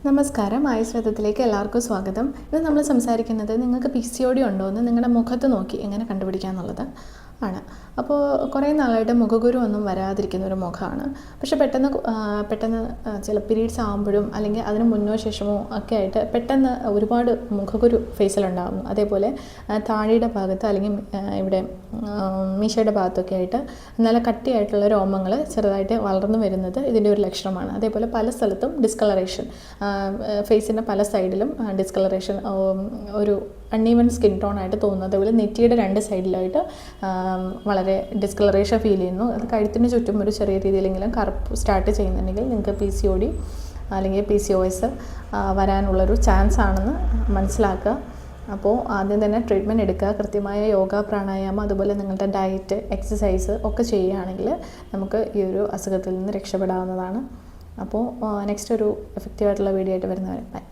നമസ്കാരം. ആയുർവേദത്തിലേക്ക് എല്ലാവർക്കും സ്വാഗതം. ഇത് നമ്മൾ സംസാരിക്കുന്നത് നിങ്ങൾക്ക് PCOD ഉണ്ടോ എന്ന് നിങ്ങളുടെ മുഖത്ത് നോക്കി എങ്ങനെ കണ്ടുപിടിക്കുക എന്നുള്ളത് ആണ്. അപ്പോൾ കുറേ നാളായിട്ട് മുഖക്കുരു ഒന്നും വരാതിരിക്കുന്ന ഒരു മുഖമാണ്. പക്ഷെ പെട്ടെന്ന് ചില പീരീഡ്സ് ആകുമ്പോഴും അല്ലെങ്കിൽ അതിന് മുന്നോ ശേഷമോ ഒക്കെ ആയിട്ട് പെട്ടെന്ന് ഒരുപാട് മുഖക്കുരു ഫേസിലുണ്ടാകുന്നു. അതേപോലെ താടിയുടെ ഭാഗത്ത് അല്ലെങ്കിൽ ഇവിടെ മീശയുടെ ഭാഗത്തൊക്കെ ആയിട്ട് നല്ല കട്ടിയായിട്ടുള്ള രോമങ്ങൾ ചെറുതായിട്ട് വളർന്നു വരുന്നത് ഇതിൻ്റെ ഒരു ലക്ഷണമാണ്. അതേപോലെ പല സ്ഥലത്തും ഡിസ്കളറേഷൻ, ഫേസിൻ്റെ പല സൈഡിലും ഡിസ്കളറേഷൻ, ഒരു അൺഈവൻ സ്കിൻ ടോൺ ആയിട്ട് തോന്നുന്നു. അതേപോലെ നെറ്റിയുടെ രണ്ട് സൈഡിലായിട്ട് വളരെ ഡിസ്കളറേഷൻ ഫീൽ ചെയ്യുന്നു. അത് കഴുത്തിന് ചുറ്റും ഒരു ചെറിയ രീതിയിലെങ്കിലും കറുപ്പ് സ്റ്റാർട്ട് ചെയ്യുന്നുണ്ടെങ്കിൽ നിങ്ങൾക്ക് PCOD അല്ലെങ്കിൽ PCOS വരാനുള്ളൊരു ചാൻസ് ആണെന്ന് മനസ്സിലാക്കുക. അപ്പോൾ ആദ്യം തന്നെ ട്രീറ്റ്മെൻറ്റ് എടുക്കുക. കൃത്യമായ യോഗ, പ്രാണായാമം, അതുപോലെ നിങ്ങളുടെ ഡയറ്റ്, എക്സസൈസ് ഒക്കെ ചെയ്യുകയാണെങ്കിൽ നമുക്ക് ഈ ഒരു അസുഖത്തിൽ നിന്ന് രക്ഷപ്പെടാവുന്നതാണ്. അപ്പോൾ നെക്സ്റ്റ് ഒരു എഫക്റ്റീവായിട്ടുള്ള വീഡിയോ ആയിട്ട് വരുന്നവരെ ബൈ.